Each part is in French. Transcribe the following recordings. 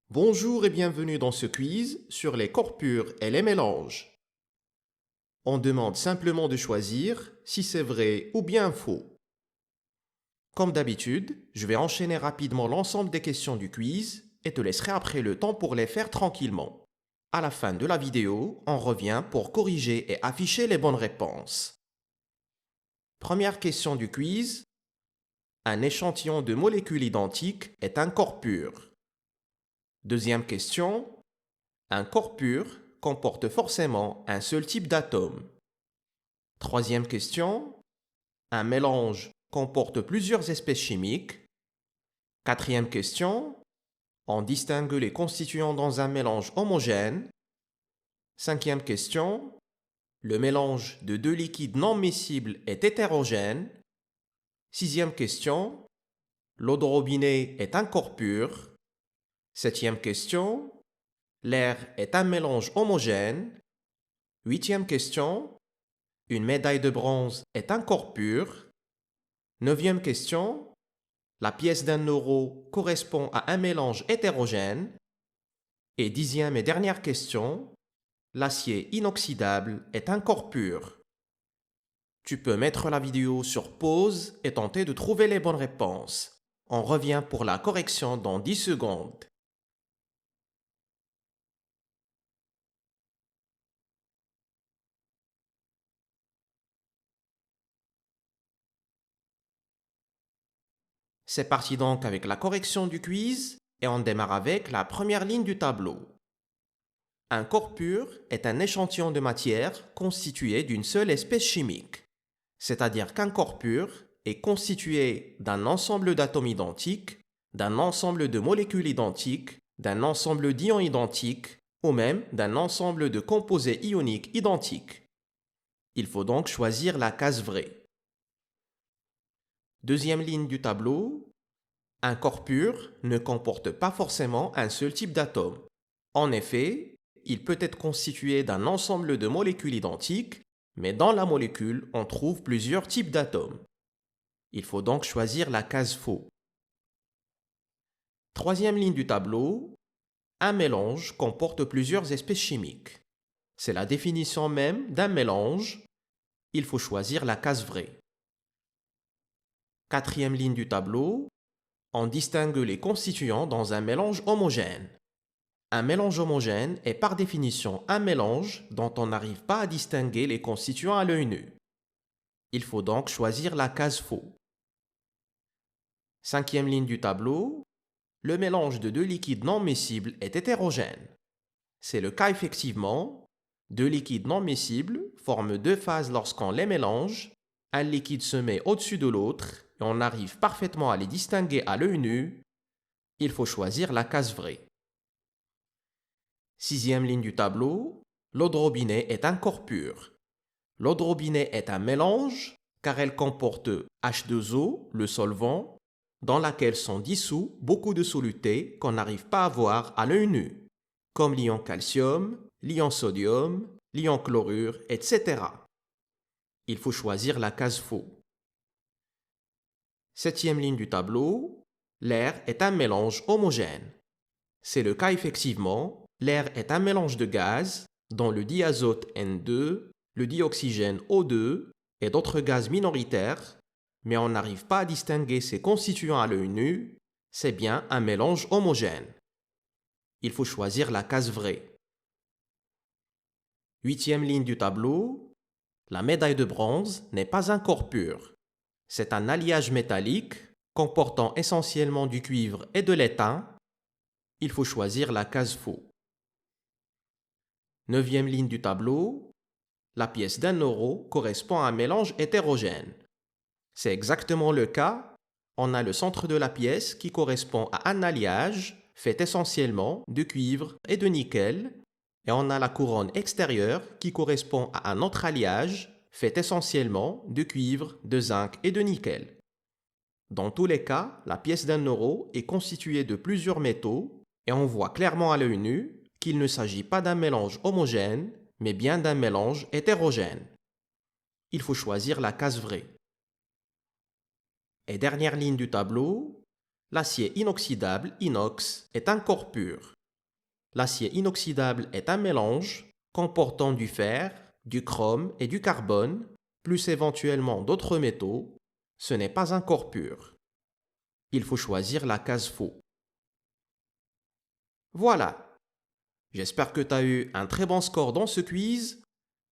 Bonjour et bienvenue dans ce quiz sur les corps purs et les mélanges. On demande simplement de choisir si c'est vrai ou bien faux. Comme d'habitude, je vais enchaîner rapidement l'ensemble des questions du quiz et te laisserai après le temps pour les faire tranquillement. À la fin de la vidéo, on revient pour corriger et afficher les bonnes réponses. Première question du quiz. Un échantillon de molécules identiques est un corps pur. Deuxième question. Un corps pur comporte forcément un seul type d'atome. Troisième question. Un mélange comporte plusieurs espèces chimiques. Quatrième question. On distingue les constituants dans un mélange homogène. Cinquième question. Le mélange de deux liquides non miscibles est hétérogène. Sixième question. L'eau de robinet est un corps pur. Septième question. L'air est un mélange homogène. Huitième question. Une médaille de bronze est un corps pur. Neuvième question. La pièce d'1 € correspond à un mélange hétérogène. Et dixième et dernière question. L'acier inoxydable est un corps pur. Tu peux mettre la vidéo sur pause et tenter de trouver les bonnes réponses. On revient pour la correction dans 10 secondes. C'est parti donc avec la correction du quiz et on démarre avec la première ligne du tableau. Un corps pur est un échantillon de matière constitué d'une seule espèce chimique. C'est-à-dire qu'un corps pur est constitué d'un ensemble d'atomes identiques, d'un ensemble de molécules identiques, d'un ensemble d'ions identiques ou même d'un ensemble de composés ioniques identiques. Il faut donc choisir la case vraie. Deuxième ligne du tableau. Un corps pur ne comporte pas forcément un seul type d'atome. En effet, il peut être constitué d'un ensemble de molécules identiques, mais dans la molécule, on trouve plusieurs types d'atomes. Il faut donc choisir la case faux. Troisième ligne du tableau. Un mélange comporte plusieurs espèces chimiques. C'est la définition même d'un mélange. Il faut choisir la case vraie. Quatrième ligne du tableau. On distingue les constituants dans un mélange homogène. Un mélange homogène est par définition un mélange dont on n'arrive pas à distinguer les constituants à l'œil nu. Il faut donc choisir la case faux. Cinquième ligne du tableau. Le mélange de deux liquides non miscibles est hétérogène. C'est le cas effectivement. Deux liquides non miscibles forment deux phases lorsqu'on les mélange. Un liquide se met au-dessus de l'autre et on arrive parfaitement à les distinguer à l'œil nu. Il faut choisir la case vraie. Sixième ligne du tableau. L'eau de robinet est un corps pur. L'eau de robinet est un mélange car elle comporte H2O, le solvant, dans laquelle sont dissous beaucoup de solutés qu'on n'arrive pas à voir à l'œil nu, comme l'ion calcium, l'ion sodium, l'ion chlorure, etc. Il faut choisir la case faux. Septième ligne du tableau. L'air est un mélange homogène. C'est le cas effectivement. L'air est un mélange de gaz dont le diazote N2, le dioxygène O2 et d'autres gaz minoritaires, mais on n'arrive pas à distinguer ces constituants à l'œil nu. C'est bien un mélange homogène. Il faut choisir la case vraie. Huitième ligne du tableau. La médaille de bronze n'est pas un corps pur. C'est un alliage métallique comportant essentiellement du cuivre et de l'étain. Il faut choisir la case faux. Neuvième ligne du tableau. La pièce d'1 € correspond à un mélange hétérogène. C'est exactement le cas. On a le centre de la pièce qui correspond à un alliage fait essentiellement de cuivre et de nickel. Et on a la couronne extérieure qui correspond à un autre alliage fait essentiellement de cuivre, de zinc et de nickel. Dans tous les cas, la pièce d'1 € est constituée de plusieurs métaux et on voit clairement à l'œil nu qu'il ne s'agit pas d'un mélange homogène, mais bien d'un mélange hétérogène. Il faut choisir la case vraie. Et dernière ligne du tableau, l'acier inoxydable, inox, est un corps pur. L'acier inoxydable est un mélange comportant du fer, du chrome et du carbone, plus éventuellement d'autres métaux. Ce n'est pas un corps pur. Il faut choisir la case faux. Voilà. J'espère que tu as eu un très bon score dans ce quiz.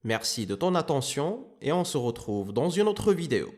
Merci de ton attention et on se retrouve dans une autre vidéo.